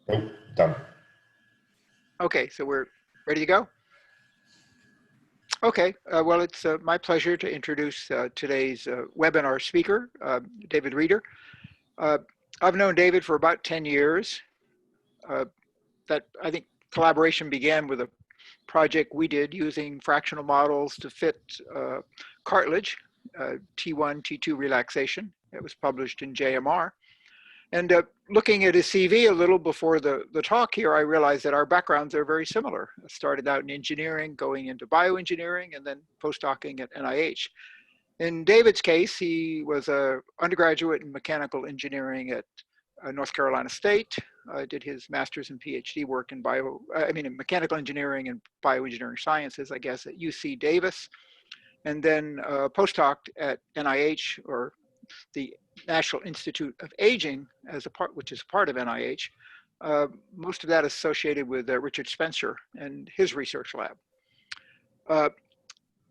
Nope, done. Okay, so we're ready to go? Okay, well, it's my pleasure to introduce today's webinar speaker, David Reiter. I've known David for about 10 years. That I think collaboration began with a project we did using fractional models to fit cartilage, T1, T2 relaxation. It was published in JMR. And looking at his CV a little before the talk here, I realized that our backgrounds are very similar. I started out in engineering, going into bioengineering, and then postdocing at NIH. In David's case, he was an undergraduate in mechanical engineering at North Carolina State. Did his master's and PhD work in in mechanical engineering and bioengineering sciences, I guess, at UC Davis, and then postdoced at NIH, or the National Institute of Aging, which is part of NIH. Most of that is associated with Richard Spencer and his research lab.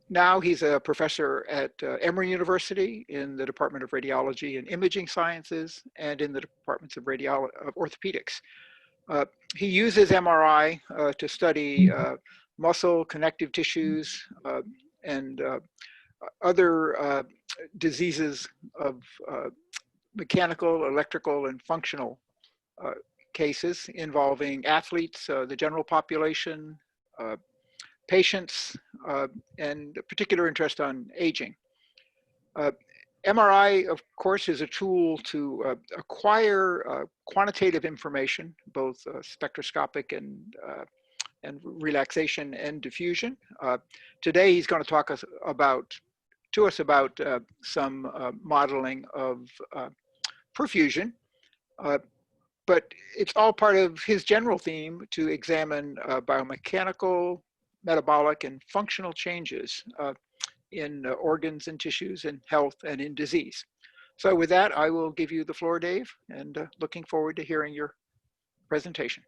Now he's a professor at Emory University in the Department of Radiology and Imaging Sciences and in the departments of orthopedics. He uses MRI to study muscle, connective tissues, and other diseases of mechanical, electrical, and functional cases involving athletes, the general population, patients, and a particular interest on aging. MRI, of course, is a tool to acquire quantitative information, both spectroscopic and relaxation and diffusion. Today, he's going to talk to us about some modeling of perfusion, but it's all part of his general theme to examine biomechanical, metabolic, and functional changes in organs and tissues and health and in disease. So with that, I will give you the floor, Dave, and looking forward to hearing your presentation.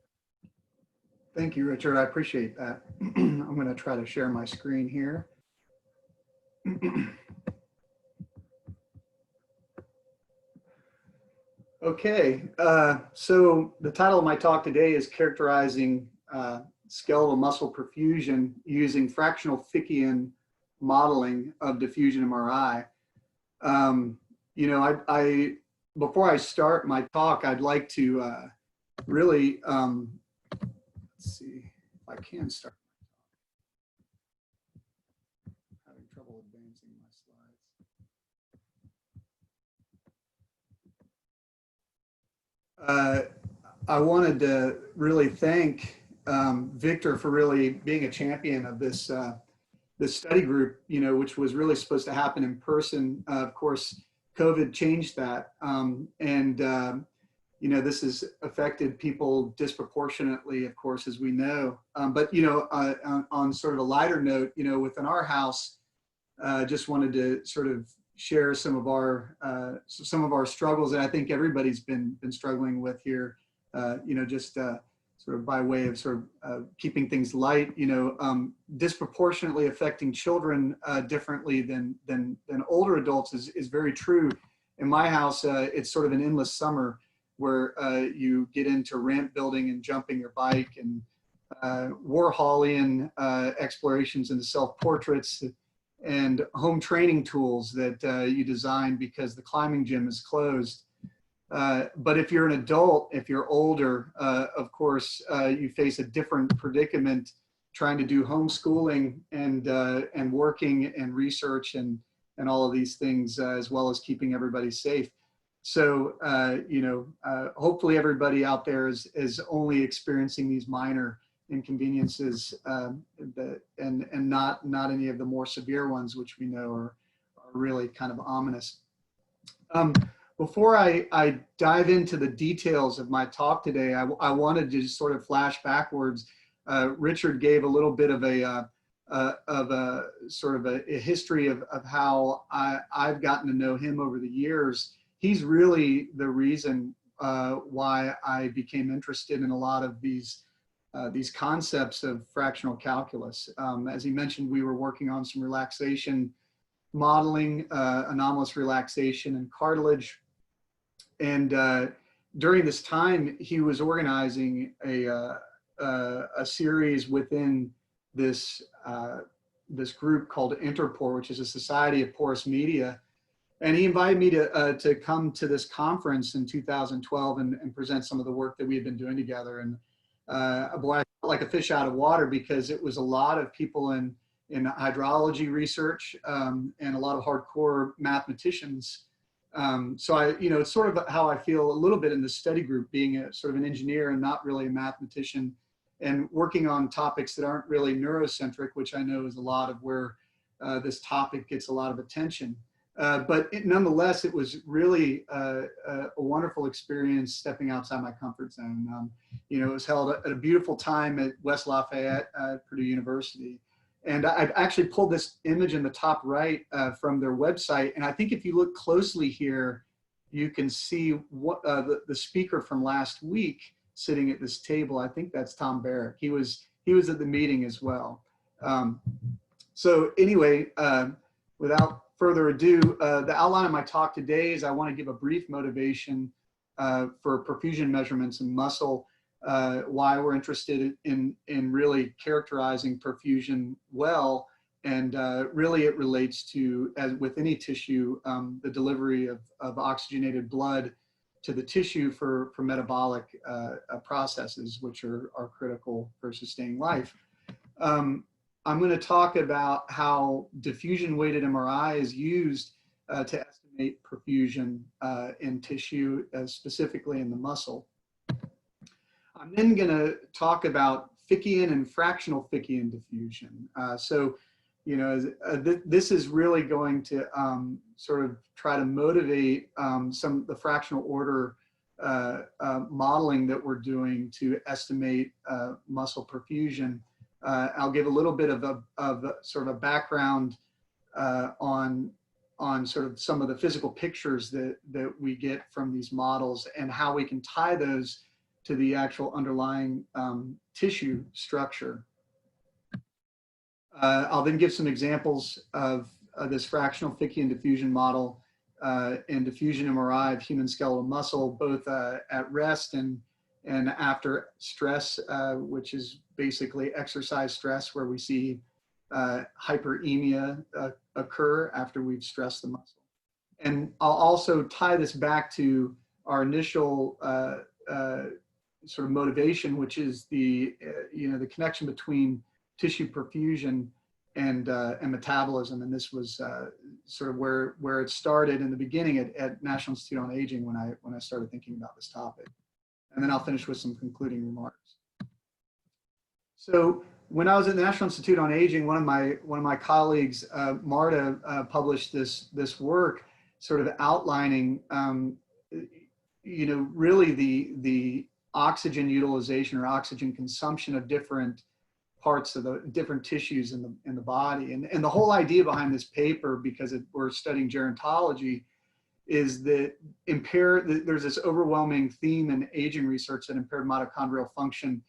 Thank you, Richard. I appreciate that. I'm going to try to share my screen here. Okay, so the title of my talk today is Characterizing Skeletal Muscle Perfusion using Fractional Fickian Modeling of Diffusion MRI. You know, before I start my talk, I'd like to really, let's see if I can start. Having trouble advancing my slides. I wanted to really thank Victor for really being a champion of this this study group, you know, which was really supposed to happen in person. Of course, COVID changed that, you know, this has affected people disproportionately, of course, as we know. But you know, on sort of a lighter note, you know, within our house, just wanted to sort of share some of our struggles that I think everybody's been struggling with here. You know, just sort of by way of sort of keeping things light. You know, disproportionately affecting children differently than older adults is very true. In my house, it's sort of an endless summer where you get into ramp building and jumping your bike and Warholian explorations into self-portraits and home training tools that you design because the climbing gym is closed. But if you're an adult, if you're older, of course, you face a different predicament trying to do homeschooling and working and research and all of these things, as well as keeping everybody safe. So, you know, hopefully everybody out there is only experiencing these minor inconveniences and not any of the more severe ones, which we know are really kind of ominous. Before I dive into the details of my talk today, I wanted to just sort of flash backwards. Richard gave a little bit of a sort of a history of how I've gotten to know him over the years. He's really the reason why I became interested in a lot of these concepts of fractional calculus. As he mentioned, we were working on some relaxation modeling, anomalous relaxation and cartilage. And during this time, he was organizing a series within this, this group called Interpor, which is a Society of Porous Media. And he invited me to come to this conference in 2012 and present some of the work that we had been doing together. And boy, I felt like a fish out of water, because it was a lot of people in hydrology research and a lot of hardcore mathematicians. So it's sort of how I feel a little bit in the study group, being a sort of an engineer and not really a mathematician, and working on topics that aren't really neurocentric, which I know is a lot of where this topic gets a lot of attention. But nonetheless, it was really a wonderful experience stepping outside my comfort zone. It was held at a beautiful time at West Lafayette, Purdue University. And I've actually pulled this image in the top right from their website. And I think if you look closely here, you can see what the speaker from last week sitting at this table. I think that's Tom Barrick. He was at the meeting as well. So anyway, without further ado, the outline of my talk today is I want to give a brief motivation for perfusion measurements in muscle, why we're interested in really characterizing perfusion well, and really it relates to, as with any tissue, the delivery of oxygenated blood to the tissue for metabolic processes, which are critical for sustaining life. I'm going to talk about how diffusion weighted MRI is used to estimate perfusion in tissue, specifically in the muscle. I'm then going to talk about Fickian and fractional Fickian diffusion. This is really going to sort of try to motivate some of the fractional order modeling that we're doing to estimate muscle perfusion. I'll give a little bit of sort of a background on sort of some of the physical pictures that we get from these models and how we can tie those to the actual underlying tissue structure. I'll then give some examples of this fractional Fickian diffusion model and diffusion MRI of human skeletal muscle, both at rest and after stress, which is basically exercise stress, where we see hyperemia occur after we've stressed the muscle. And I'll also tie this back to our initial sort of motivation, which is the connection between tissue perfusion and metabolism. And this was sort of where it started in the beginning at National Institute on Aging when I started thinking about this topic. And then I'll finish with some concluding remarks. So when I was at the National Institute on Aging, one of my colleagues, Marta, published this work sort of outlining, really the oxygen utilization or oxygen consumption of different parts of the different tissues in the body. And the whole idea behind this paper, because we're studying gerontology, is that there's this overwhelming theme in aging research that impaired mitochondrial function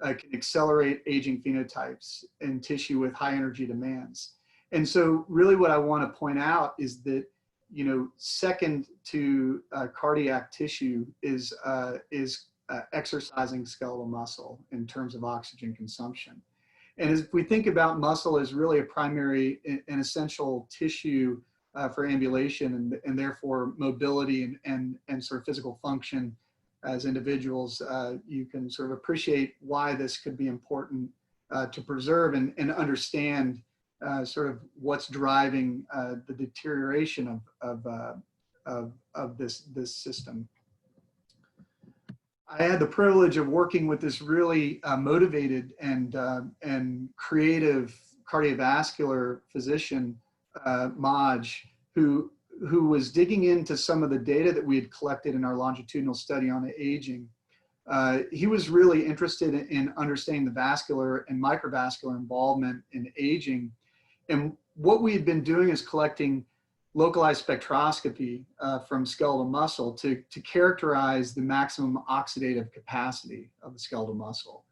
can accelerate aging phenotypes in tissue with high energy demands. And so really what I want to point out is that, second to cardiac tissue is exercising skeletal muscle in terms of oxygen consumption. And if we think about muscle as really a primary and essential tissue for ambulation and therefore mobility and sort of physical function as individuals, you can sort of appreciate why this could be important to preserve and understand sort of what's driving the deterioration of this system. I had the privilege of working with this really motivated and creative cardiovascular physician, Maj, who was digging into some of the data that we had collected in our longitudinal study on aging. He was really interested in understanding the vascular and microvascular involvement in aging. And what we had been doing is collecting localized spectroscopy from skeletal muscle to characterize the maximum oxidative capacity of the skeletal muscle.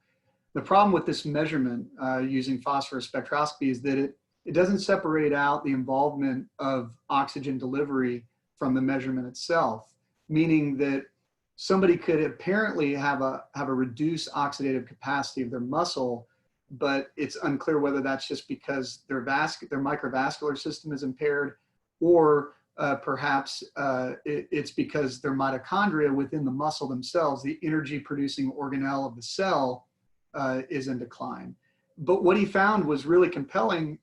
The problem with this measurement using phosphorus spectroscopy is that it doesn't separate out the involvement of oxygen delivery from the measurement itself, meaning that somebody could apparently have a reduced oxidative capacity of their muscle, but it's unclear whether that's just because their microvascular system is impaired, or perhaps it's because their mitochondria within the muscle themselves, the energy producing organelle of the cell, is in decline. But what he found was really compelling,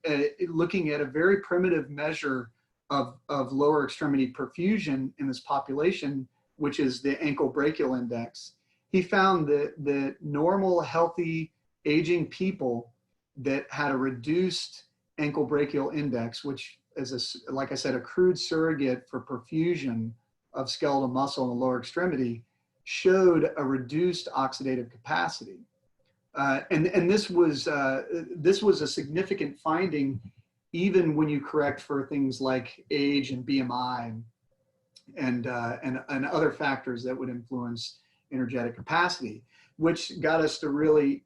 looking at a very primitive measure of lower extremity perfusion in this population, which is the ankle brachial index. He found that the normal, healthy, aging people that had a reduced ankle brachial index, which is, like I said, a crude surrogate for perfusion of skeletal muscle in the lower extremity, showed a reduced oxidative capacity. And this was a significant finding, even when you correct for things like age and BMI and other factors that would influence energetic capacity, which got us to really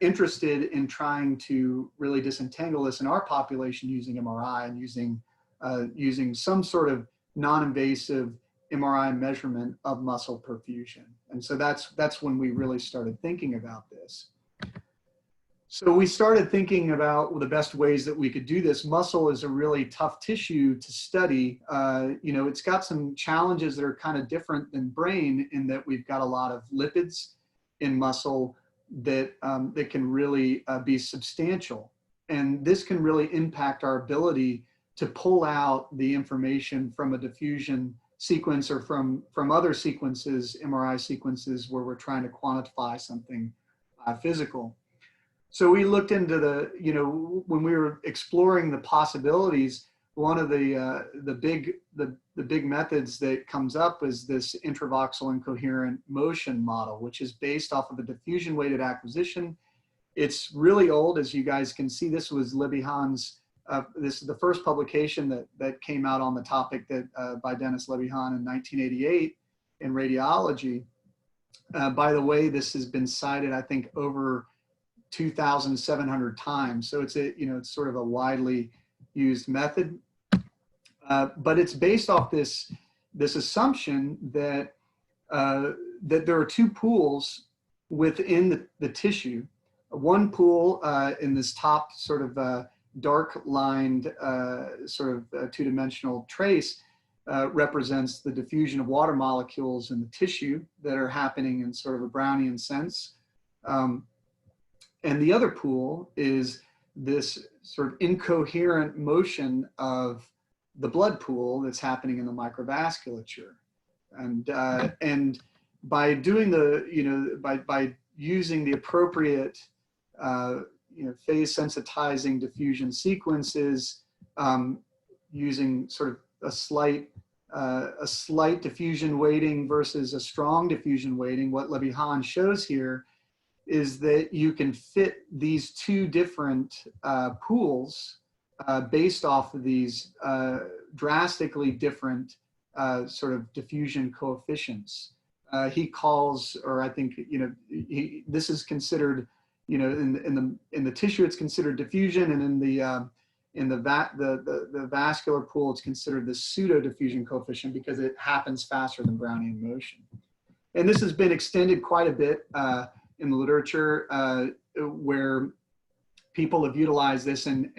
interested in trying to really disentangle this in our population using MRI and using some sort of non-invasive MRI measurement of muscle perfusion. And so that's when we really started thinking about this. So we started thinking about the best ways that we could do this. Muscle is a really tough tissue to study. You know, it's got some challenges that are kind of different than brain, in that we've got a lot of lipids in muscle that, that can really be substantial. And this can really impact our ability to pull out the information from a diffusion sequence or from other sequences, MRI sequences, where we're trying to quantify something physical. So we looked into the, you know, when we were exploring the possibilities, one of the big methods that comes up is this intravoxel incoherent motion model, which is based off of a diffusion weighted acquisition. It's really old, as you guys can see. This was Lebihan's, this is the first publication that came out on the topic by Dennis Lebihan in 1988 in radiology. By the way, this has been cited, I think, over 2,700 times. So it's it's sort of a widely used method, but it's based off this assumption that that there are two pools within the tissue. One pool in this top sort of dark lined sort of two-dimensional trace represents the diffusion of water molecules in the tissue that are happening in sort of a Brownian sense. And the other pool is this sort of incoherent motion of the blood pool that's happening in the microvasculature. And by doing by using the appropriate phase sensitizing diffusion sequences, using sort of a slight diffusion weighting versus a strong diffusion weighting, what Lebihan shows here is that you can fit these two different pools based off of these drastically different sort of diffusion coefficients. He calls, or I think, this is considered, in the tissue it's considered diffusion, and in the vascular pool it's considered the pseudo diffusion coefficient because it happens faster than Brownian motion. And this has been extended quite a bit in the literature, where people have utilized this, and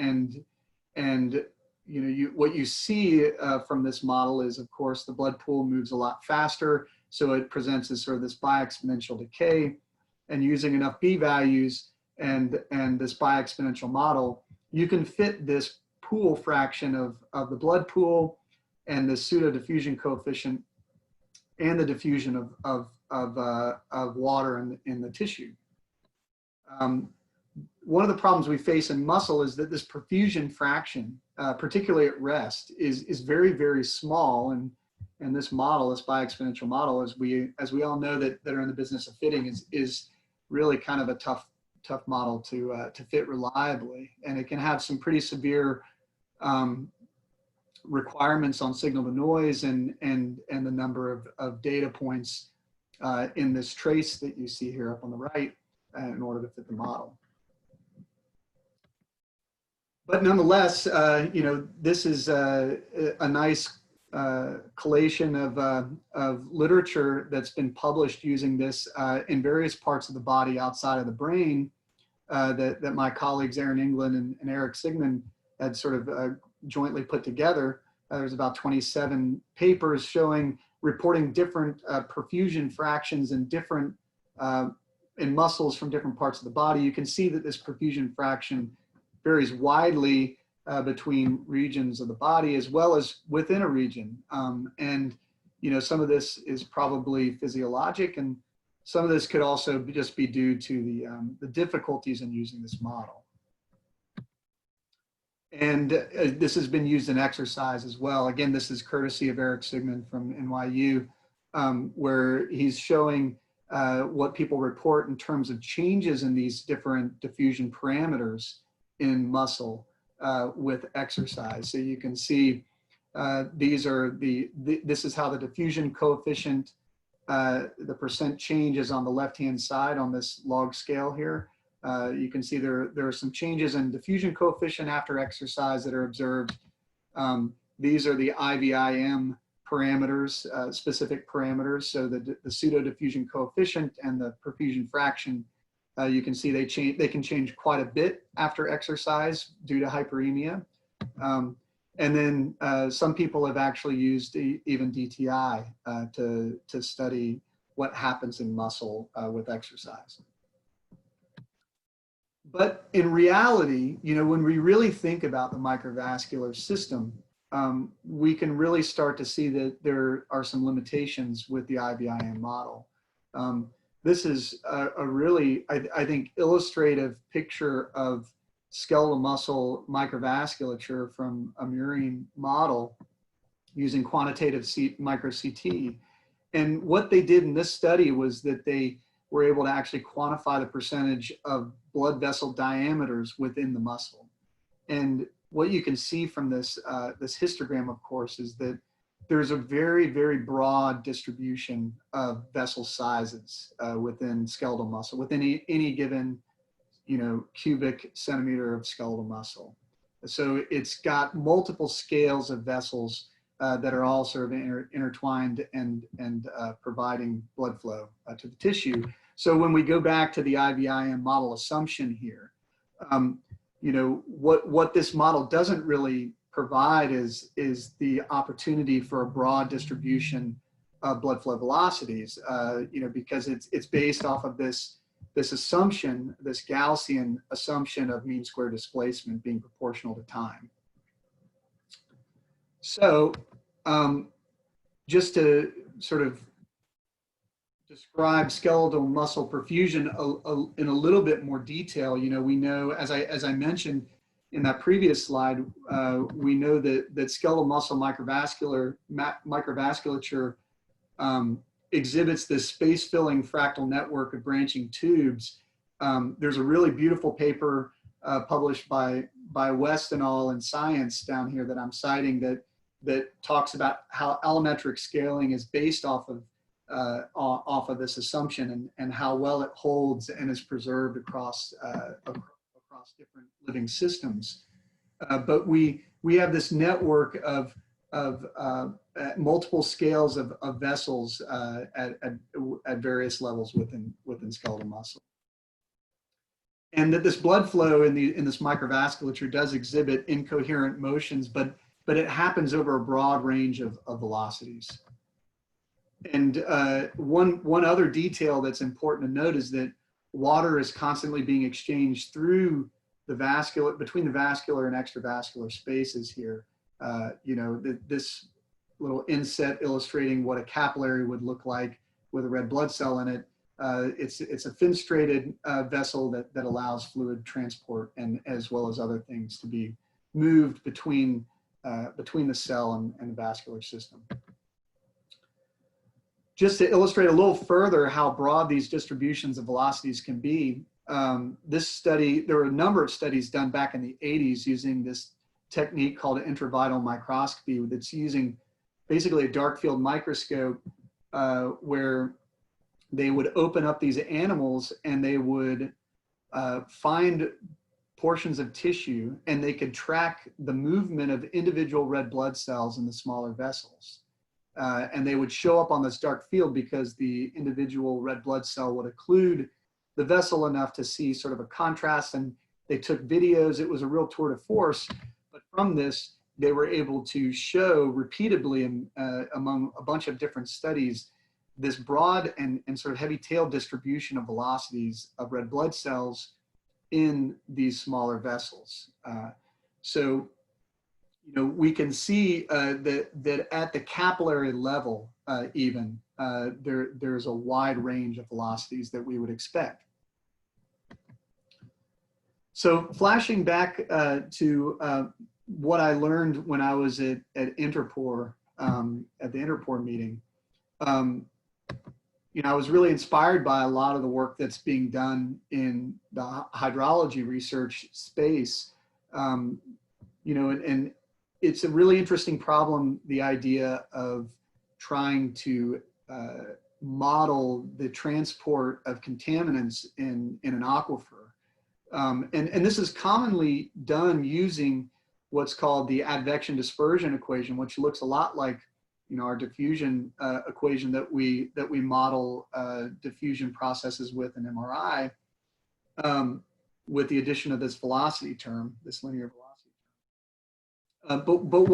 what you see from this model is, of course, the blood pool moves a lot faster, so it presents as sort of this bi-exponential decay. And using enough B values and this bi-exponential model, you can fit this pool fraction of the blood pool and the pseudo diffusion coefficient and the diffusion of water in the tissue. One of the problems we face in muscle is that this perfusion fraction, particularly at rest, is very, very small. And this model, this bi-exponential model, as we all know that are in the business of fitting, is really kind of a tough model to fit reliably. And it can have some pretty severe requirements on signal to noise and the number of data points in this trace that you see here up on the right in order to fit the model. But nonetheless, this is a nice collation of literature that's been published using this in various parts of the body outside of the brain that my colleagues Aaron England and Eric Sigmund had sort of jointly put together. There's about 27 papers reporting different perfusion fractions in different in muscles from different parts of the body. You can see that this perfusion fraction varies widely between regions of the body as well as within a region. And some of this is probably physiologic, and some of this could also just be due to the difficulties in using this model. And this has been used in exercise as well. Again, this is courtesy of Eric Sigmund from NYU, where he's showing what people report in terms of changes in these different diffusion parameters in muscle with exercise. So you can see these are this is how the diffusion coefficient, the percent change is on the left-hand side on this log scale here. You can see there are some changes in diffusion coefficient after exercise that are observed. These are the IVIM parameters, specific parameters. So the pseudo diffusion coefficient and the perfusion fraction, you can see they can change quite a bit after exercise due to hyperemia. And then some people have actually used even DTI to study what happens in muscle with exercise. But in reality, when we really think about the microvascular system, we can really start to see that there are some limitations with the IVIM model. This is a really, I think, illustrative picture of skeletal muscle microvasculature from a murine model using quantitative micro CT. And what they did in this study was that they were able to actually quantify the percentage of blood vessel diameters within the muscle. And what you can see from this, this histogram, of course, is that there's a very, very broad distribution of vessel sizes within skeletal muscle, within any given cubic centimeter of skeletal muscle. So it's got multiple scales of vessels that are all sort of intertwined and providing blood flow to the tissue. So when we go back to the IVIM model assumption here, what this model doesn't really provide is the opportunity for a broad distribution of blood flow velocities, because it's based off of this assumption, this Gaussian assumption of mean square displacement being proportional to time. So just to sort of describe skeletal muscle perfusion in a little bit more detail, we know, as I mentioned in that previous slide, we know that skeletal muscle microvasculature exhibits this space-filling fractal network of branching tubes. There's a really beautiful paper published by West and al. In Science down here that I'm citing that talks about how allometric scaling is based off of this assumption and how well it holds and is preserved across different living systems. But we have this network of multiple scales of vessels at various levels within skeletal muscle. And that this blood flow in this microvasculature does exhibit incoherent motions, but it happens over a broad range of velocities. And one other detail that's important to note is that water is constantly being exchanged through between the vascular and extravascular spaces here. This little inset illustrating what a capillary would look like with a red blood cell in it. It's a fenestrated vessel that allows fluid transport and as well as other things to be moved between the cell and the vascular system. Just to illustrate a little further how broad these distributions of velocities can be, this study, there were a number of studies done back in the 80s using this technique called intravital microscopy that's using basically a dark field microscope where they would open up these animals and they would find portions of tissue, and they could track the movement of individual red blood cells in the smaller vessels. And they would show up on this dark field because the individual red blood cell would occlude the vessel enough to see sort of a contrast. And they took videos. It was a real tour de force. But from this, they were able to show repeatedly among a bunch of different studies this broad and sort of heavy tail distribution of velocities of red blood cells in these smaller vessels. So, you know, we can see that at the capillary level, there's a wide range of velocities that we would expect. So flashing back to what I learned when I was at Interpor, at the Interpor meeting, you know, I was really inspired by a lot of the work that's being done in the hydrology research space. You know, and it's a really interesting problem, the idea of trying to model the transport of contaminants in an aquifer. And this is commonly done using what's called the advection dispersion equation, which looks a lot like, you know, our diffusion equation that we model diffusion processes with in MRI, with the addition of this velocity term, this linear velocity term. But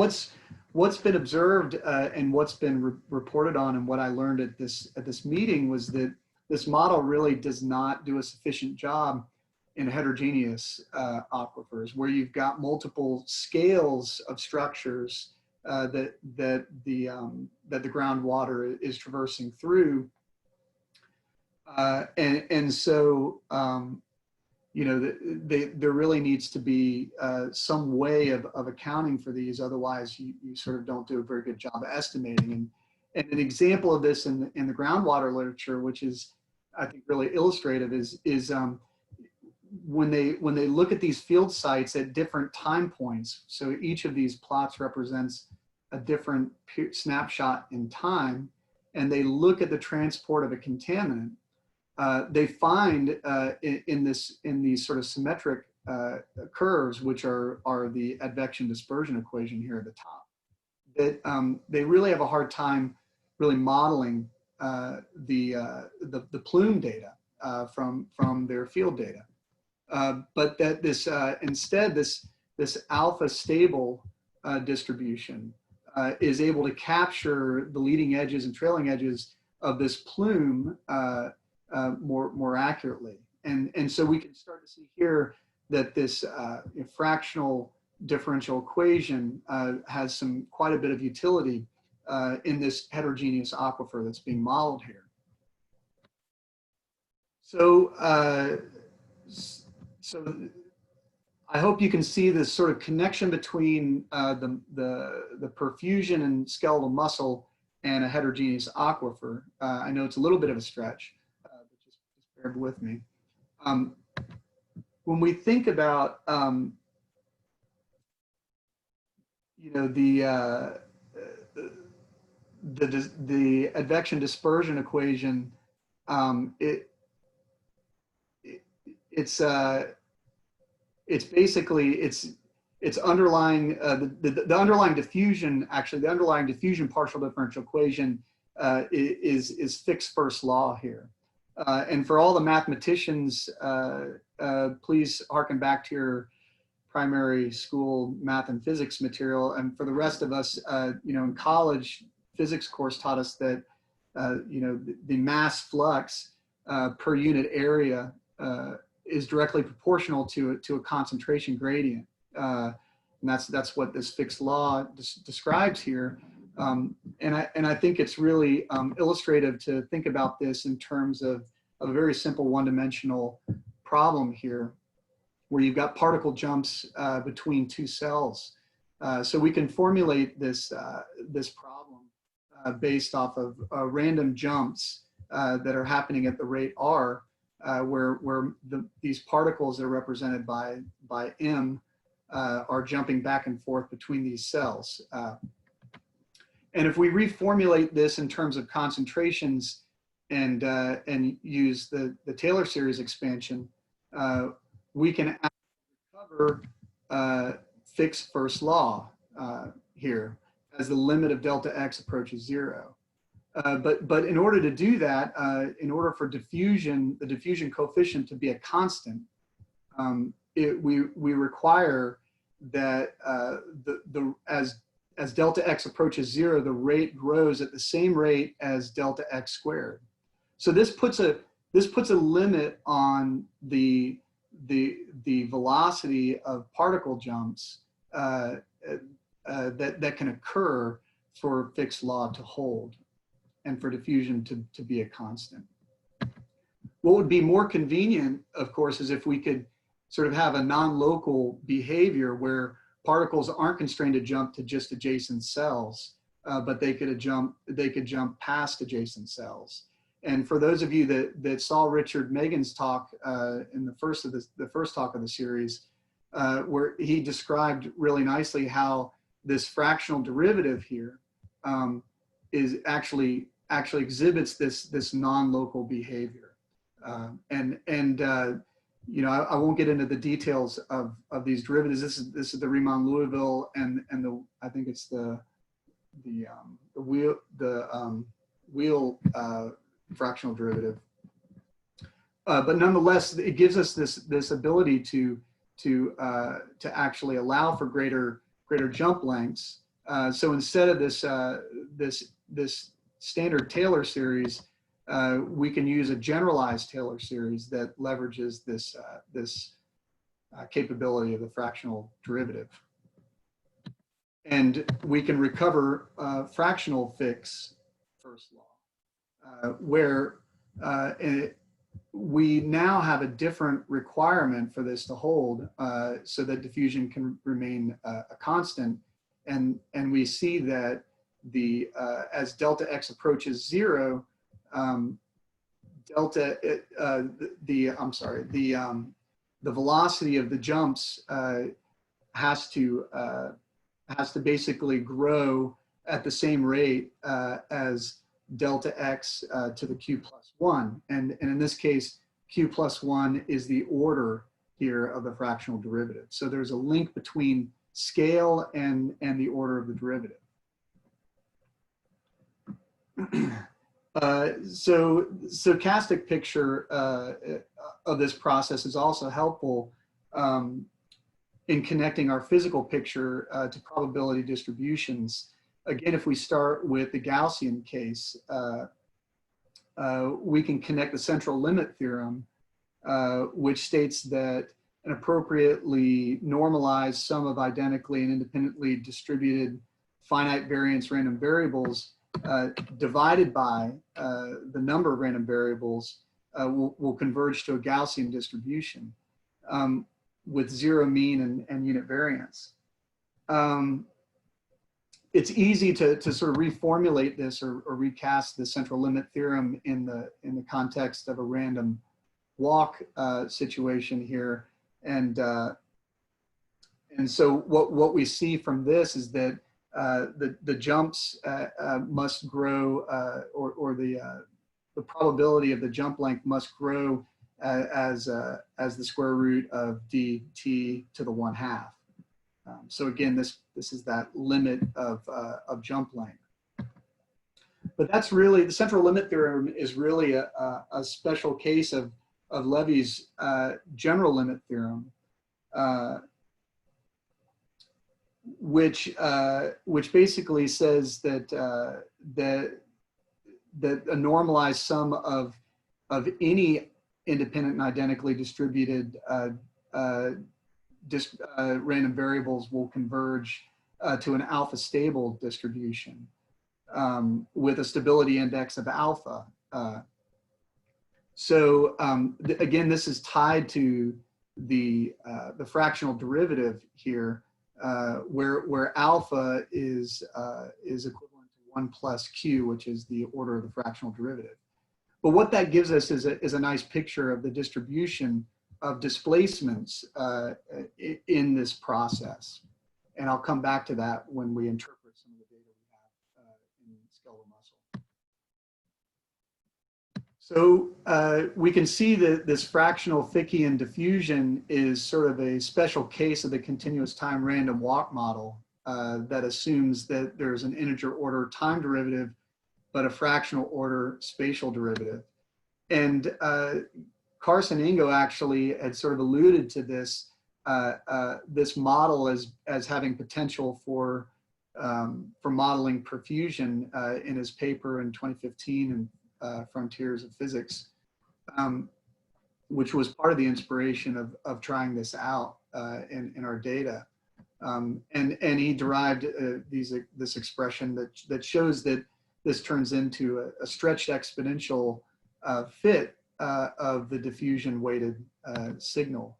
what's been observed and what's been reported on, and what I learned at this meeting, was that this model really does not do a sufficient job in heterogeneous aquifers, where you've got multiple scales of structures that the groundwater is traversing through, and so you know, there really needs to be some way of accounting for these. Otherwise, you sort of don't do a very good job of estimating. And an example of this in the groundwater literature, which is, I think, really illustrative, is when they look at these field sites at different time points. So each of these plots represents a different snapshot in time, and they look at the transport of a contaminant. They find in these sort of symmetric curves, which are the advection dispersion equation here at the top, that they really have a hard time really modeling the plume data from their field data. But that this instead this alpha stable distribution is able to capture the leading edges and trailing edges of this plume more accurately, and so we can start to see here that this fractional differential equation has quite a bit of utility in this heterogeneous aquifer that's being modeled here. So I hope you can see this sort of connection between the perfusion and skeletal muscle and a heterogeneous aquifer. I know it's a little bit of a stretch, but just bear with me. When we think about you know, the advection dispersion equation, it's basically it's underlying the underlying diffusion. Actually, the underlying diffusion partial differential equation is Fick's first law here. And for all the mathematicians, please harken back to your primary school math and physics material. And for the rest of us, you know, in college, physics course taught us that you know, the mass flux per unit area is directly proportional to a concentration gradient, and that's what this Fick's law describes here. And I think it's really illustrative to think about this in terms of a very simple one-dimensional problem here, where you've got particle jumps between two cells. So we can formulate this problem based off of random jumps that are happening at the rate r, where these particles that are represented by m are jumping back and forth between these cells. And if we reformulate this in terms of concentrations and use the Taylor series expansion, we can recover Fick's first law here as the limit of delta x approaches 0. But in order to do that, in order for diffusion, the diffusion coefficient to be a constant, we require that as delta x approaches 0, the rate grows at the same rate as delta x squared. So this puts a limit on the velocity of particle jumps that can occur for Fick's law to hold and for diffusion to be a constant. What would be more convenient, of course, is if we could sort of have a non-local behavior where particles aren't constrained to jump to just adjacent cells, but they could jump past adjacent cells. And for those of you that saw Richard Megan's talk in the first talk of the series, where he described really nicely how this fractional derivative here is actually exhibits this non-local behavior. You know, I won't get into the details of these derivatives. This is the Riemann-Liouville and I think it's the wheel fractional derivative. But nonetheless, it gives us this ability to actually allow for greater jump lengths. So instead of this standard Taylor series, we can use a generalized Taylor series that leverages this capability of the fractional derivative. And we can recover fractional Fick's first law, where we now have a different requirement for this to hold so that diffusion can remain a constant. And we see that as delta x approaches 0, the velocity of the jumps has to basically grow at the same rate as delta x to the q plus 1. And in this case, q plus 1 is the order here of the fractional derivative. So there's a link between scale and the order of the derivative. So stochastic picture of this process is also helpful in connecting our physical picture to probability distributions. Again, if we start with the Gaussian case, we can connect the central limit theorem, which states that an appropriately normalized sum of identically and independently distributed finite variance random variables divided by the number of random variables will converge to a Gaussian distribution with 0 mean and unit variance. It's easy to sort of reformulate this or recast the central limit theorem in the context of a random walk situation here, and so what we see from this is that the jumps must grow, or the probability of the jump length must grow as the square root of dt to the 1/2. So again, this is that limit of jump length. But that's really, the central limit theorem is really a special case of Levy's general limit theorem, which basically says that a normalized sum of any independent and identically distributed random variables will converge to an alpha stable distribution with a stability index of alpha. So again, this is tied to the fractional derivative here, where alpha is equivalent to 1 plus q, which is the order of the fractional derivative. But what that gives us is a nice picture of the distribution of displacements in this process. And I'll come back to that when we interpret some of the data we have in skeletal muscle. So we can see that this fractional Fickian diffusion is sort of a special case of the continuous time random walk model that assumes that there's an integer order time derivative, but a fractional order spatial derivative. And Carson Ingo actually had sort of alluded to this this model as having potential for modeling perfusion in his paper in 2015 and Frontiers of Physics, which was part of the inspiration of trying this out in our data. And he derived this expression that shows that this turns into a stretched exponential fit of the diffusion weighted signal,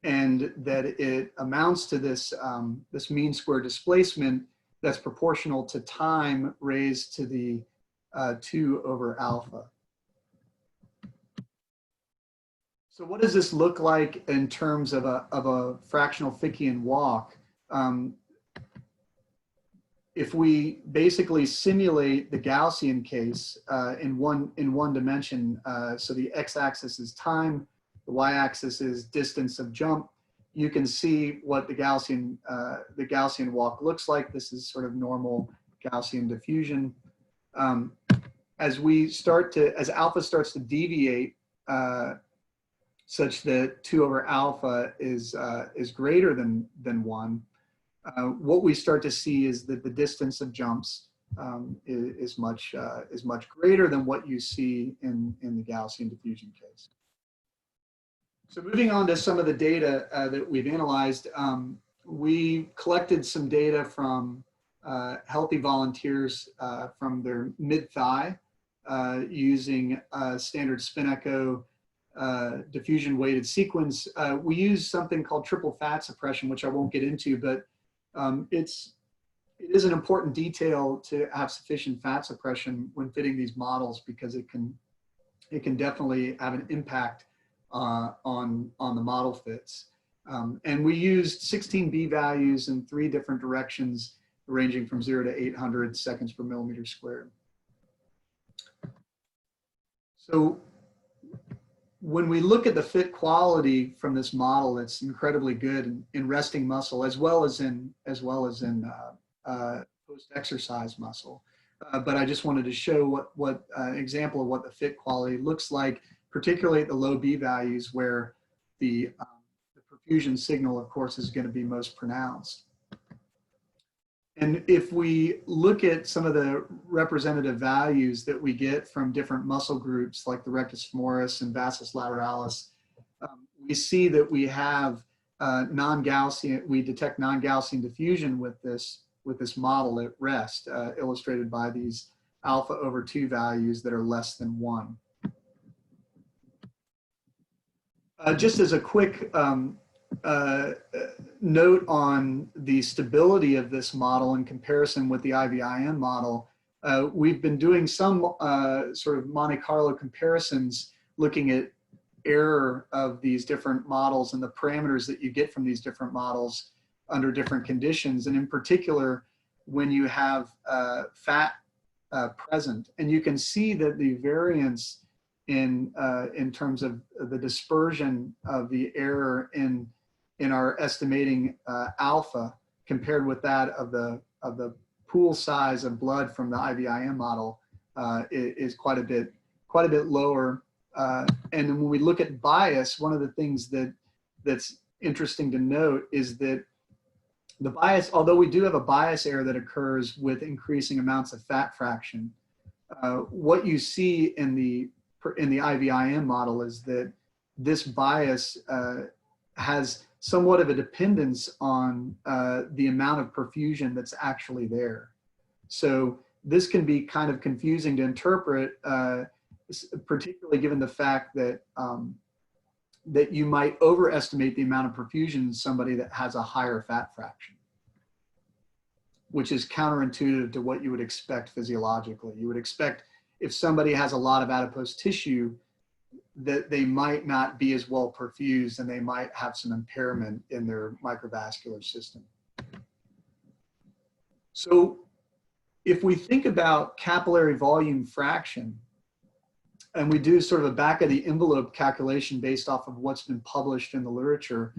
and that it amounts to this, this mean square displacement that's proportional to time raised to the 2 over alpha. So what does this look like in terms of a fractional Fickian walk? If we basically simulate the Gaussian case in one dimension, so the x-axis is time, the y-axis is distance of jump, you can see what the Gaussian walk looks like. This is sort of normal Gaussian diffusion. As alpha starts to deviate such that 2 over alpha is greater than 1, what we start to see is that the distance of jumps is much greater than what you see in the Gaussian diffusion case. So moving on to some of the data that we've analyzed, we collected some data from healthy volunteers from their mid-thigh using standard spin echo diffusion weighted sequence. We use something called triple fat suppression, which I won't get into, but it is an important detail to have sufficient fat suppression when fitting these models, because it can definitely have an impact on the model fits. And we used 16 B values in 3 different directions, ranging from 0 to 800 seconds per millimeter squared. So when we look at the fit quality from this model, it's incredibly good in resting muscle as well as in post-exercise muscle. But I just wanted to show what example of what the fit quality looks like, particularly at the low B values, where the perfusion signal, of course, is going to be most pronounced. And if we look at some of the representative values that we get from different muscle groups like the rectus femoris and vastus lateralis, we see that we have non-Gaussian, we detect non-Gaussian diffusion with this model at rest, illustrated by these alpha over 2 values that are less than 1. Just as a quick note on the stability of this model in comparison with the IVIM model, we've been doing some sort of Monte Carlo comparisons looking at error of these different models and the parameters that you get from these different models under different conditions, and in particular when you have fat present. And you can see that the variance in terms of the dispersion of the error in our estimating alpha compared with that of the pool size of blood from the IVIM model is quite a bit lower. And when we look at bias, one of the things that's interesting to note is that the bias, although we do have a bias error that occurs with increasing amounts of fat fraction, what you see in the IVIM model is that this bias has somewhat of a dependence on the amount of perfusion that's actually there. So this can be kind of confusing to interpret, particularly given the fact that that you might overestimate the amount of perfusion in somebody that has a higher fat fraction, which is counterintuitive to what you would expect physiologically. You would expect if somebody has a lot of adipose tissue that they might not be as well perfused and they might have some impairment in their microvascular system. So if we think about capillary volume fraction, and we do sort of a back of the envelope calculation based off of what's been published in the literature.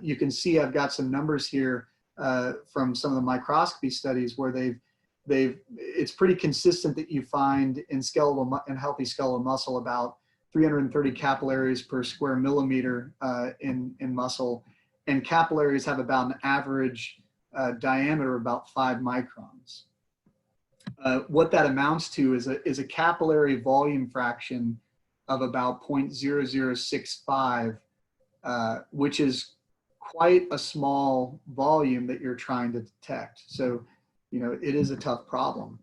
You can see I've got some numbers here from some of the microscopy studies where it's pretty consistent that you find in healthy skeletal muscle about 330 capillaries per square millimeter in muscle, and capillaries have about an average diameter of about 5 microns. What that amounts to is a capillary volume fraction of about 0.0065, which is quite a small volume that you're trying to detect. So, you know, it is a tough problem.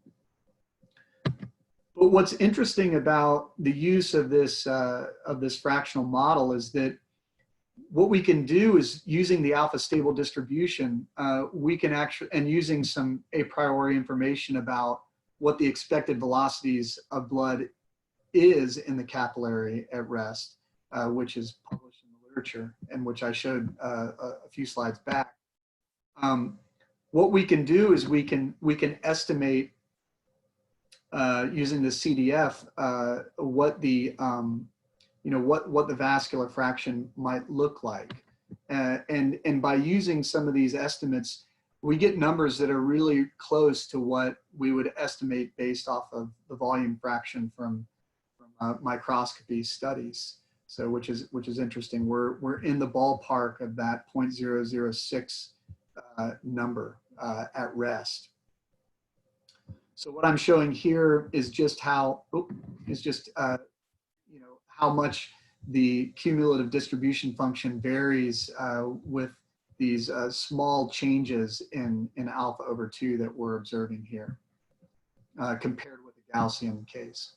But what's interesting about the use of this fractional model is that what we can do is, using the alpha stable distribution, we can actually, and using some a priori information about what the expected velocities of blood is in the capillary at rest, which is published in the literature and which I showed a few slides back. What we can do is we can estimate using the CDF what the what the vascular fraction might look like, and by using some of these estimates, we get numbers that are really close to what we would estimate based off of the volume fraction from microscopy studies. So which is interesting. We're in the ballpark of that 0.006 number at rest. So what I'm showing here is just how how much the cumulative distribution function varies with these small changes in alpha over 2 that we're observing here compared with the Gaussian case.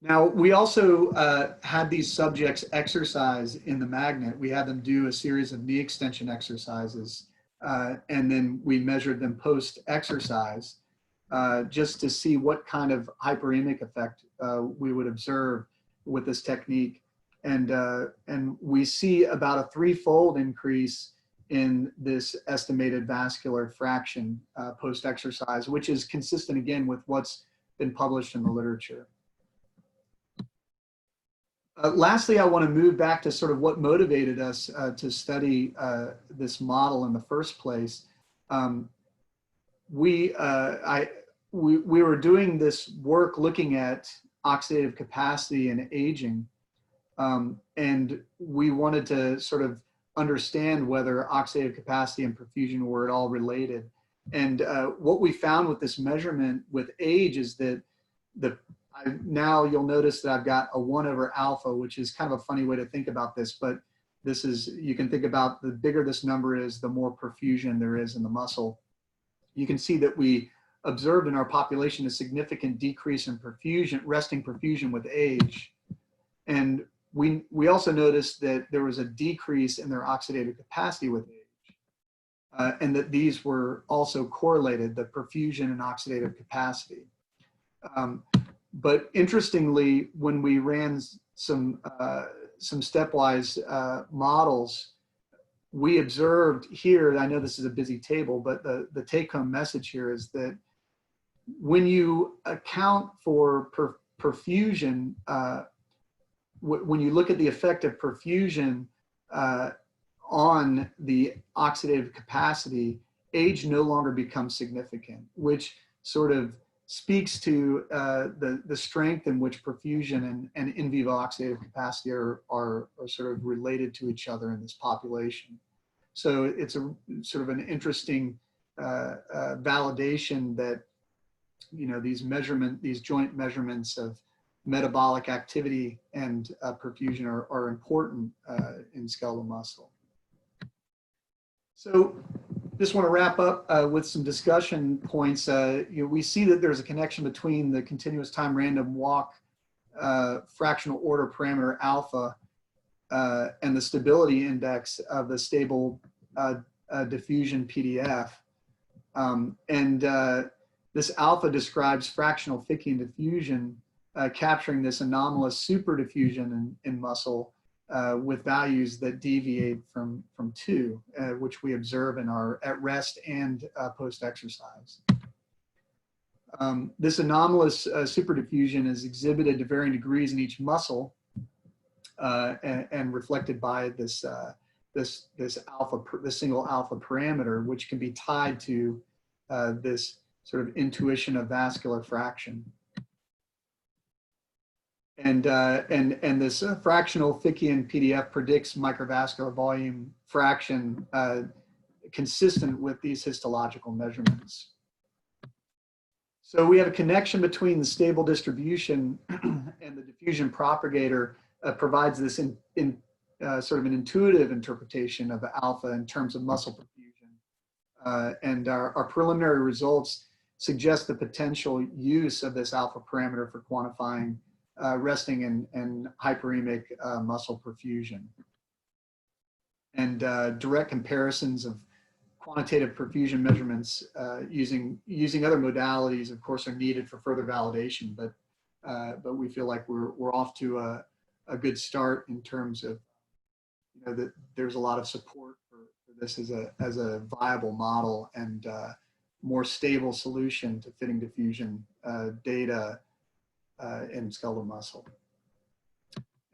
Now, we also had these subjects exercise in the magnet. We had them do a series of knee extension exercises, and then we measured them post-exercise just to see what kind of hyperemic effect we would observe with this technique. And we see about a 3-fold increase in this estimated vascular fraction post-exercise, which is consistent again with what's been published in the literature. Lastly, I want to move back to sort of what motivated us to study this model in the first place. We were doing this work looking at oxidative capacity and aging, and we wanted to sort of understand whether oxidative capacity and perfusion were at all related. And what we found with this measurement with age is that now you'll notice that I've got a 1/alpha, which is kind of a funny way to think about this, but this is, you can think about the bigger this number is, the more perfusion there is in the muscle. You can see that we observed in our population a significant decrease in perfusion, resting perfusion with age. And we also noticed that there was a decrease in their oxidative capacity with age, and that these were also correlated, the perfusion and oxidative capacity. But interestingly, when we ran some stepwise models, we observed here, I know this is a busy table, but the take-home message here is that when you account for perfusion, when you look at the effect of perfusion on the oxidative capacity, age no longer becomes significant, which sort of speaks to the strength in which perfusion and in vivo oxidative capacity are sort of related to each other in this population. So it's a sort of an interesting validation that, you know, these joint measurements of metabolic activity and perfusion are important in skeletal muscle. So just want to wrap up with some discussion points. We see that there's a connection between the continuous time random walk fractional order parameter alpha and the stability index of the stable diffusion PDF. This alpha describes fractional Fickian diffusion, capturing this anomalous super diffusion in muscle with values that deviate from 2, which we observe in our at rest and post-exercise. This anomalous superdiffusion is exhibited to varying degrees in each muscle and reflected by this single alpha parameter, which can be tied to this sort of intuition of vascular fraction. And this fractional Fickian PDF predicts microvascular volume fraction consistent with these histological measurements. So we have a connection between the stable distribution and the diffusion propagator provides this sort of an intuitive interpretation of alpha in terms of muscle perfusion. And our preliminary results suggest the potential use of this alpha parameter for quantifying resting and hyperemic muscle perfusion. And direct comparisons of quantitative perfusion measurements using other modalities, of course, are needed for further validation. But we feel like we're off to a good start in terms of, that there's a lot of support for this as a viable model and more stable solution to fitting diffusion data in skeletal muscle.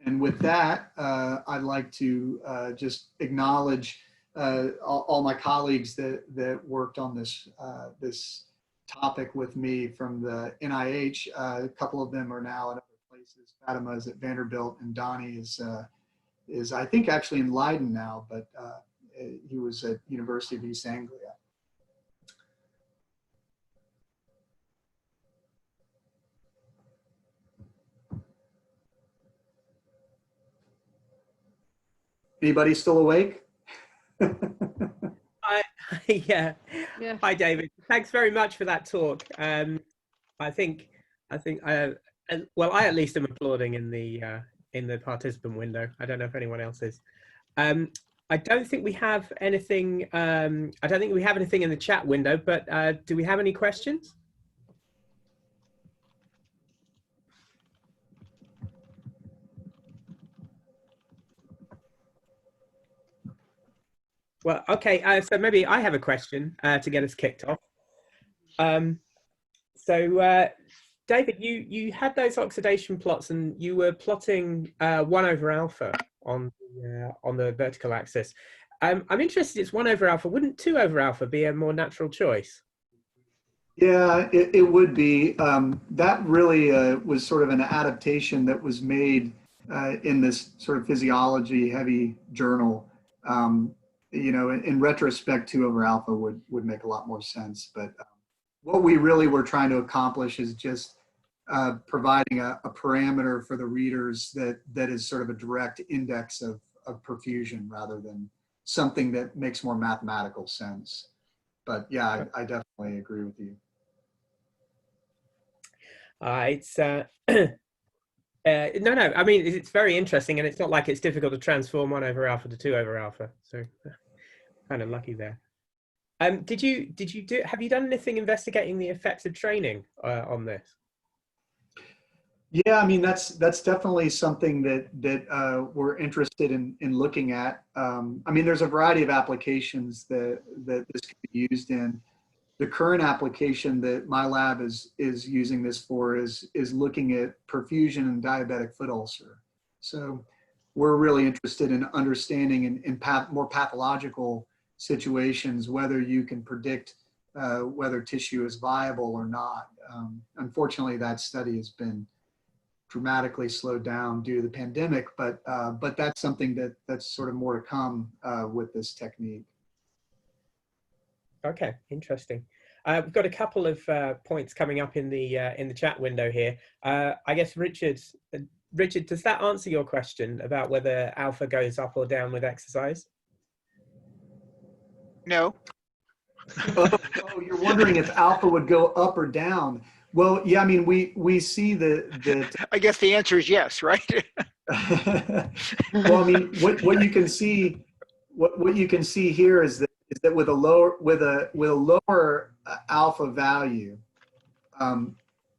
And with that, I'd like to just acknowledge all my colleagues that worked on this topic with me from the NIH. A couple of them are now in other places. Fatima is at Vanderbilt, and Donnie is I think actually in Leiden now, but he was at University of East Anglia. Anybody still awake? Yeah. Hi, David. Thanks very much for that talk. I think well, I at least am applauding in the participant window. I don't know if anyone else is. I don't think we have anything. I don't think we have anything in the chat window. But do we have any questions? Well, okay, so maybe I have a question to get us kicked off. David, you had those oxidation plots and you were plotting 1/alpha on the vertical axis. I'm interested, it's 1/alpha. Wouldn't 2/alpha be a more natural choice? Yeah, it would be. That really was sort of an adaptation that was made in this sort of physiology-heavy journal. In retrospect, 2/alpha would make a lot more sense. But what we really were trying to accomplish is just providing a parameter for the readers that is sort of a direct index of perfusion rather than something that makes more mathematical sense. But yeah, I definitely agree with you. It's no. I mean, it's very interesting, and it's not like it's difficult to transform 1/alpha to 2/alpha. So, kind of lucky there. Have you done anything investigating the effects of training on this? Yeah, I mean that's definitely something that we're interested in looking at. I mean, there's a variety of applications that this can be used in. The current application that my lab is using this for is looking at perfusion and diabetic foot ulcer. So we're really interested in understanding in more pathological situations whether you can predict whether tissue is viable or not. Unfortunately, that study has been dramatically slowed down due to the pandemic, but that's something that's sort of more to come with this technique. Okay, interesting. We've got a couple of points coming up in the chat window here. I guess Richard, does that answer your question about whether alpha goes up or down with exercise? No. Oh, you're wondering if alpha would go up or down. Well, yeah, I mean, we see that. I guess the answer is yes, right? Well, I mean, what you can see, what you can see here is that with a lower alpha value,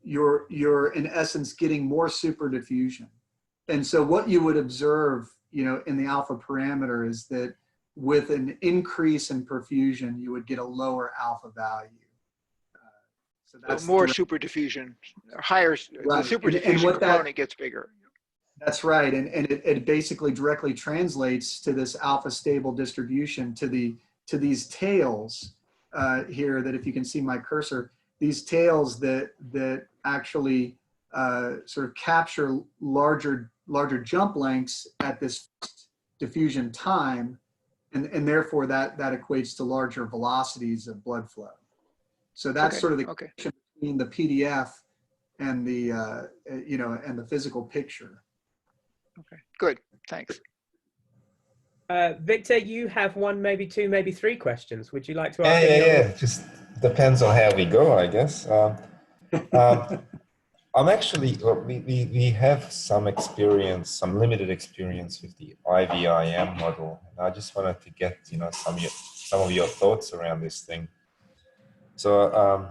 you're in essence getting more super diffusion. And so what you would observe, in the alpha parameter is that with an increase in perfusion, you would get a lower alpha value. So that's more super diffusion, higher, right. the super And diffusion what component gets bigger. that's right. And it basically directly translates to this alpha stable distribution to these tails here, that if you can see my cursor, these tails that actually sort of capture larger jump lengths at this diffusion time, and therefore that equates to larger velocities of blood flow. So that's sort of the connection between the PDF and the and the physical picture. Okay, good, thanks. Victor, you have one, maybe two, maybe three questions. Would you like to ask? Yeah. Just depends on how we go, I guess. I'm actually, we have some experience, some limited experience with the IVIM model. And I just wanted to get, some of your thoughts around this thing. So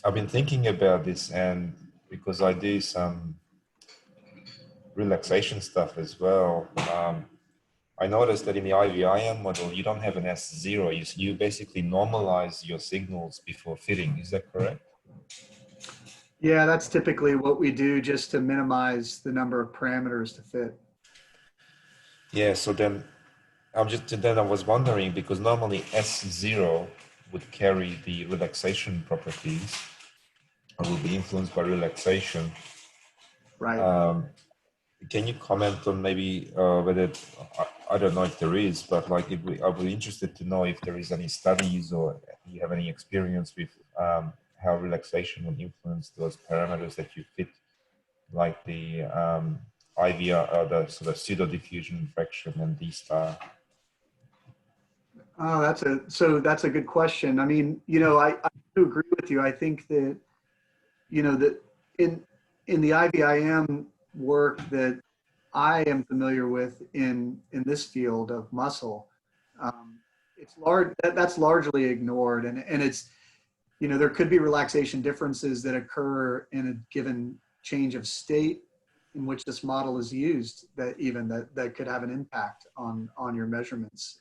I've been thinking about this, and because I do some relaxation stuff as well, I noticed that in the IVIM model, you don't have an S0. You basically normalize your signals before fitting. Is that correct? Yeah, that's typically what we do, just to minimize the number of parameters to fit. Yeah, so then I was wondering, because normally S0 would carry the relaxation properties, or will be influenced by relaxation. Right. Can you comment on maybe whether, I don't know if there is, but like I would be interested to know if there is any studies or you have any experience with how relaxation will influence those parameters that you fit, like the IVR, or the sort of pseudo diffusion fraction and D-star. Oh, that's a good question. I mean, I do agree with you. I think that, that in the IVIM work that I am familiar with in this field of muscle, that's largely ignored, and it's, there could be relaxation differences that occur in a given change of state in which this model is used, that could have an impact on your measurements.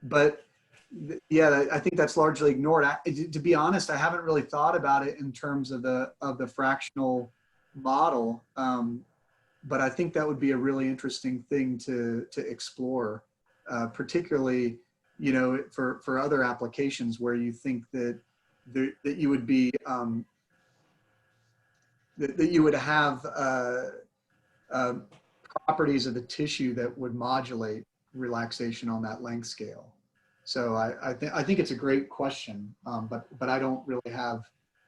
But yeah, I think that's largely ignored. To be honest, I haven't really thought about it in terms of the fractional model. But I think that would be a really interesting thing to explore, particularly, for other applications where you think that you would be that you would have properties of the tissue that would modulate relaxation on that length scale. So I think it's a great question, but I don't really have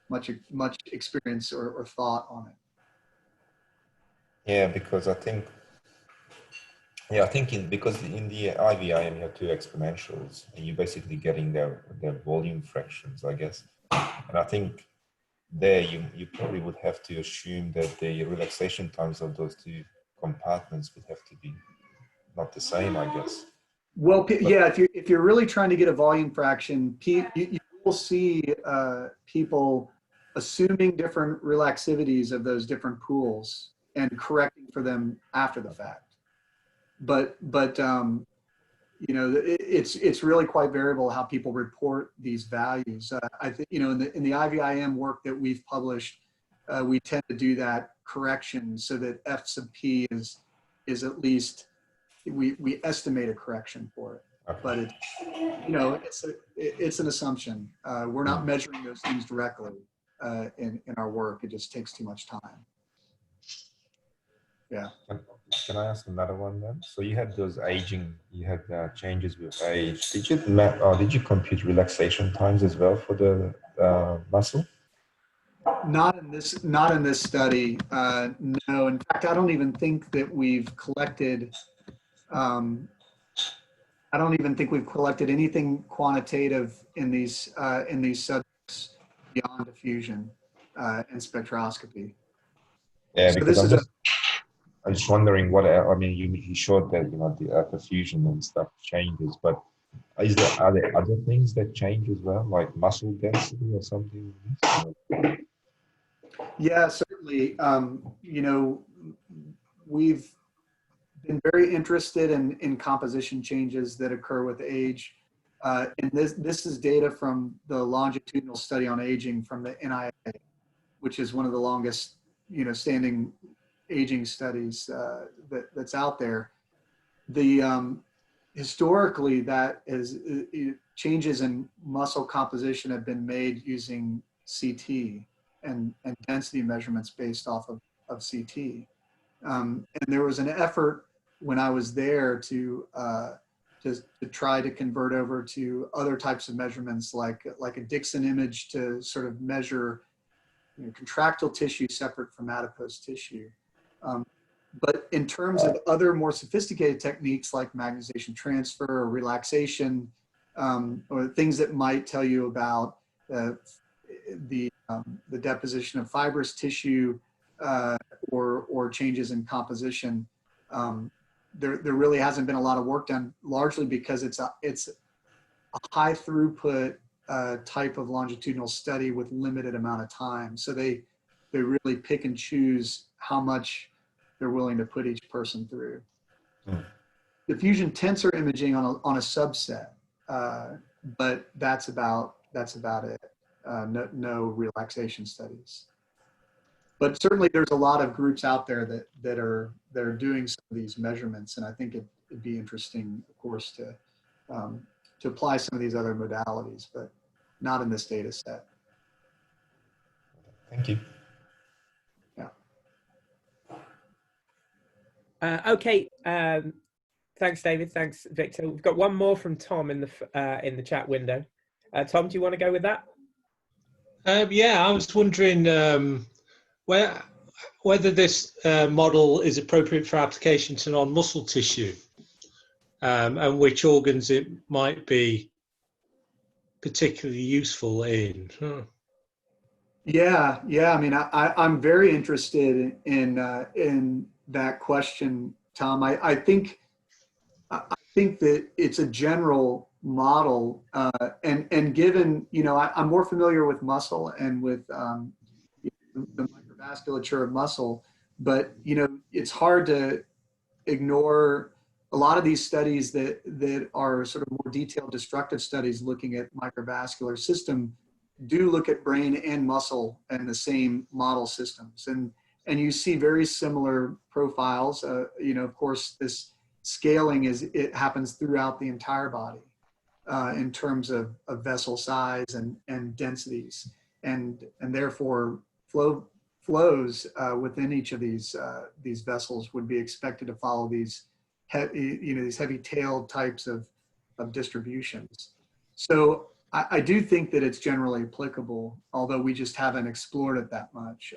much experience or thought on it. Yeah, because because in the IVIM you have two exponentials, and you're basically getting their volume fractions, I guess. And I think there you probably would have to assume that the relaxation times of those two compartments would have to be not the same, I guess. Well, yeah, if you're really trying to get a volume fraction, you will see people assuming different relaxivities of those different pools and correcting for them after the fact. But it's really quite variable how people report these values. I think, in the IVIM work that we've published, we tend to do that correction so that F sub P is at least, we estimate a correction for it. Okay. But it's an assumption. We're not measuring those things directly in our work. It just takes too much time. Yeah. Can I ask another one then? So you had those you had changes with age. Did you compute relaxation times as well for the muscle? Not in this study. No. In fact, I don't even think that we've collected. I don't even think we've collected anything quantitative in these subjects beyond diffusion and spectroscopy. Yeah, so because I'm just wondering what, I mean, you showed that, the perfusion and stuff changes, but are there other things that change as well, like muscle density or something? Yeah, certainly. We've been very interested in composition changes that occur with age. And this is data from the longitudinal study on aging from the NIA, which is one of the longest, standing aging studies that's out there. Historically, that is changes in muscle composition have been made using CT and density measurements based off of CT. And there was an effort when I was there to try to convert over to other types of measurements, like a Dixon image to sort of measure contractile tissue separate from adipose tissue. But in terms of other more sophisticated techniques like magnetization transfer or relaxation, or things that might tell you about the deposition of fibrous tissue or changes in composition, there really hasn't been a lot of work done, largely because it's a high throughput type of longitudinal study with limited amount of time. So they really pick and choose how much they're willing to put each person through. Diffusion tensor imaging on a subset, but that's about it. No relaxation studies. But certainly there's a lot of groups out there that are doing some of these measurements, and I think it'd be interesting, of course, to apply some of these other modalities, but not in this data set. Thank you. Okay, thanks, David. Thanks, Victor. We've got one more from Tom in the chat window. Tom, do you want to go with that? Yeah, I was wondering whether this model is appropriate for application to non-muscle tissue, and which organs it might be particularly useful in. Yeah. I mean, I'm very interested in that question, Tom. I think that it's a general model, and given, I'm more familiar with muscle and with the microvasculature of muscle, but it's hard to ignore a lot of these studies that are sort of more detailed destructive studies looking at microvascular system do look at brain and muscle and the same model systems, and you see very similar profiles. Of course, this scaling it happens throughout the entire body in terms of vessel size and densities, and therefore flows within each of these vessels would be expected to follow these heavy-tailed types of distributions. So I do think that it's generally applicable, although we just haven't explored it that much.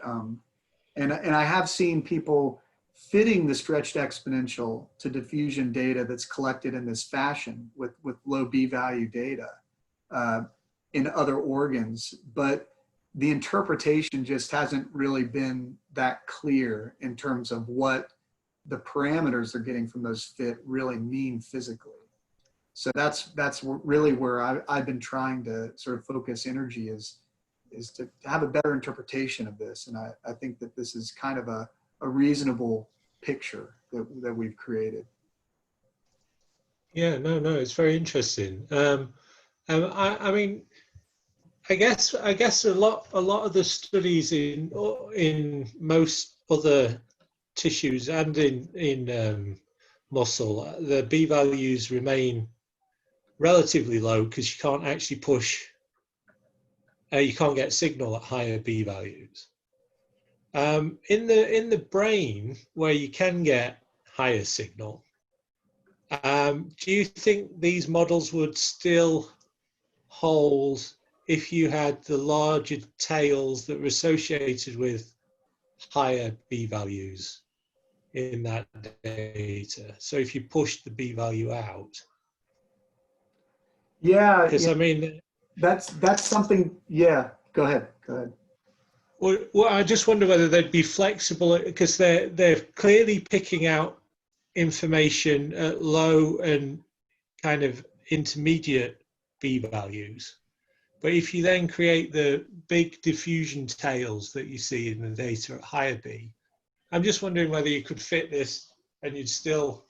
And I have seen people fitting the stretched exponential to diffusion data that's collected in this fashion with low b-value data in other organs, but the interpretation just hasn't really been that clear in terms of what the parameters they're getting from those fit really mean physically. So that's really where I've been trying to sort of focus energy is to have a better interpretation of this. And I think that this is kind of a reasonable picture that we've created. Yeah, no, it's very interesting. I mean, I guess a lot of the studies in most other tissues and in muscle, the B values remain relatively low because you can't actually push. You can't get signal at higher B values. In the brain, where you can get higher signal, do you think these models would still hold if you had the larger tails that were associated with higher B values in that data? So if you push the B value out, because I mean, that's something. Yeah, go ahead. Well, I just wonder whether they'd be flexible, because they're clearly picking out information at low and kind of intermediate B values. But if you then create the big diffusion tails that you see in the data at higher B, I'm just wondering whether you could fit this and you'd still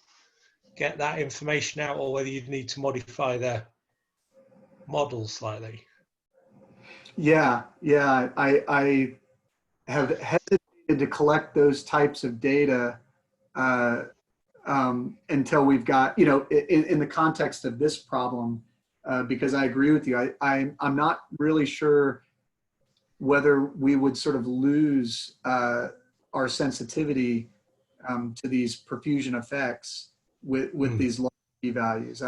get that information out, or whether you'd need to modify model slightly. Yeah, yeah. I have hesitated to collect those types of data until we've got, you know, in the context of this problem, because I agree with you. I'm not really sure whether we would sort of lose our sensitivity to these perfusion effects with these large p-values.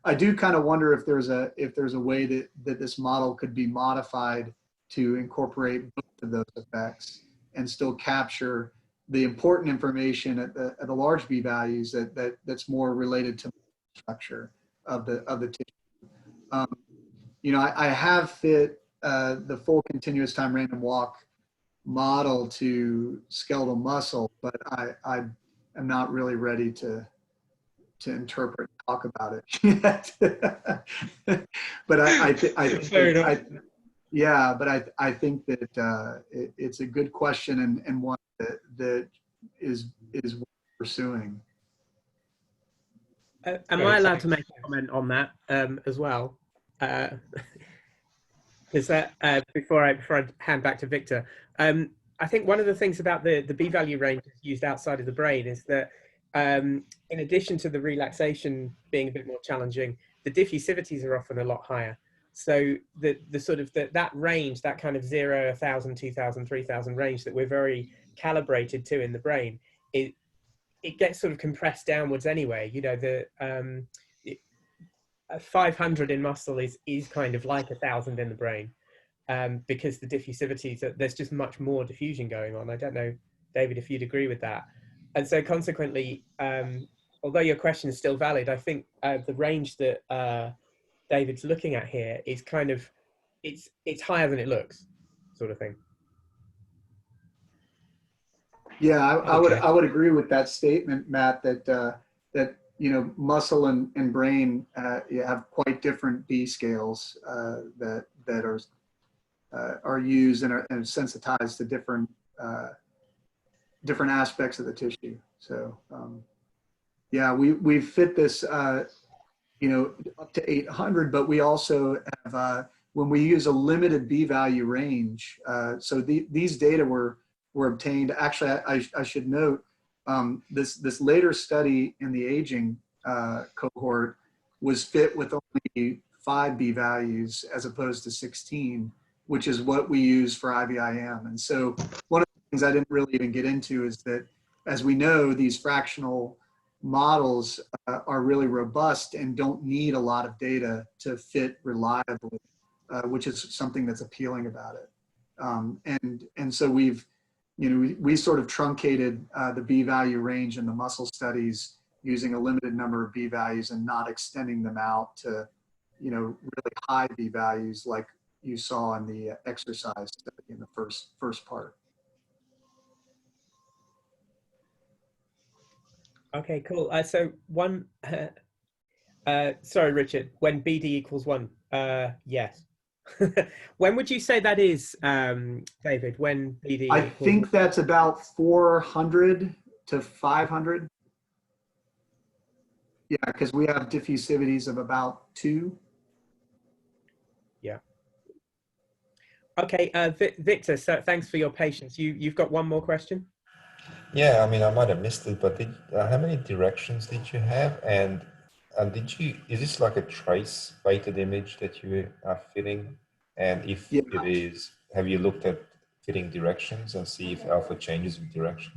I do kind of wonder if there's a way that this model could be modified to incorporate both of those effects and still capture the important information at the large p-values that's more related to the structure of the tissue. You know, I have fit the full continuous time random walk model to skeletal muscle, but I am not really ready to interpret and talk about it yet. But I think yeah, but I think that it's a good question and one that is worth pursuing. Am I allowed to make a comment on that as well? Because before I hand back to Victor, I think one of the things about the b-value range used outside of the brain is that in addition to the relaxation being a bit more challenging, the diffusivities are often a lot higher. So the sort of that range, that kind of 0, 1,000, 2,000, 3,000 range that we're very calibrated to in the brain, it gets sort of compressed downwards anyway. You know, the 500 in muscle is kind of like 1,000 in the brain, because the diffusivities, there's just much more diffusion going on. I don't know, David, if you'd agree with that. And so consequently, although your question is still valid, I think the range that David's looking at here is kind of, it's higher than it looks, sort of thing. Yeah, I would agree with that statement, Matt, that you know, muscle and brain have quite different B scales that are used and are sensitized to different aspects of the tissue. So yeah, we fit this you know, up to 800, but we also have when we use a limited B-value range. So these data were obtained. Actually, I should note this later study in the aging cohort was fit with only 5 B-values as opposed to 16, which is what we use for IVIM. And so one of the things I didn't really even get into is that, as we know, these fractional models are really robust and don't need a lot of data to fit reliably, which is something that's appealing about it. And so we've, you know, we sort of truncated the B-value range in the muscle studies using a limited number of B-values and not extending them out to, you know, really high B-values like you saw in the exercise study in the first part. Okay, cool. So one, sorry, Richard, when BD equals 1, yes. When would you say that is, David, when BD I equals think 1? that's about 400 to 500. Yeah, because we have diffusivities of about 2. Yeah. Okay, Victor, so thanks for your patience. You've got one more question? Yeah, I mean, I might have missed it, but how many directions did you have? And is this like a trace weighted image that you are fitting? And if Yeah. it is, have you looked at fitting directions and see if alpha changes with direction?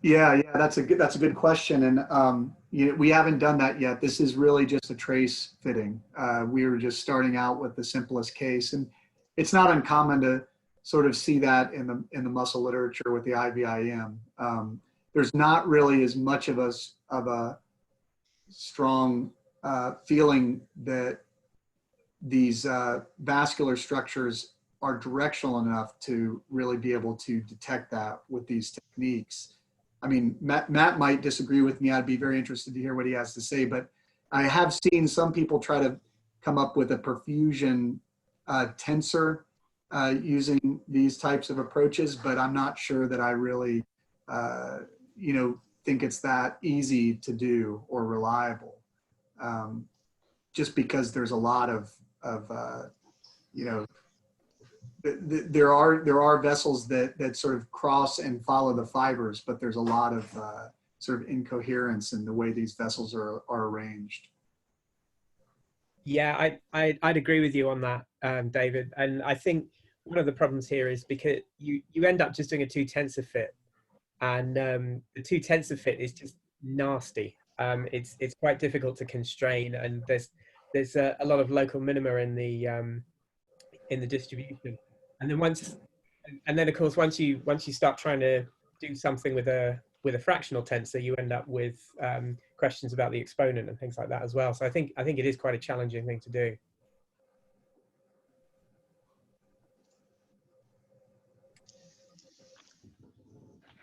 Yeah, that's a good question, and you know, we haven't done that yet. This is really just a trace fitting. We were just starting out with the simplest case, and it's not uncommon to sort of see that in the muscle literature with the IVIM. There's not really as much of a strong feeling that these vascular structures are directional enough to really be able to detect that with these techniques. I mean, Matt might disagree with me. I'd be very interested to hear what he has to say, but I have seen some people try to come up with a perfusion tensor using these types of approaches, but I'm not sure that I really, you know, think it's that easy to do or reliable. just because there's a lot of you know, there are vessels that sort of cross and follow the fibers, but there's a lot of sort of incoherence in the way these vessels are arranged. Yeah, I'd agree with you on that, David. And I think one of the problems here is because you end up just doing a 2 tensor fit, and the 2 tensor fit is just nasty. It's quite difficult to constrain, and there's a lot of local minima in the distribution. And then of course once you start trying to do something with a fractional tensor, you end up with questions about the exponent and things like that as well. So I think it is quite a challenging thing to do.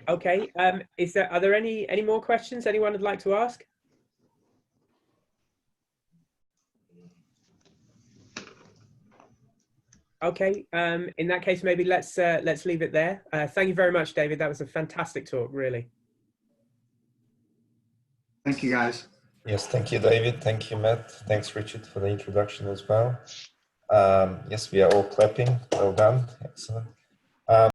Okay, are there any more questions anyone would like to ask? Okay, in that case, maybe let's leave it there. Thank you very much, David. That was a fantastic talk, really. Thank you, guys. Yes, thank you, David. Thank you, Matt. Thanks, Richard, for the introduction as well. Yes, we are all clapping. Well done. Excellent.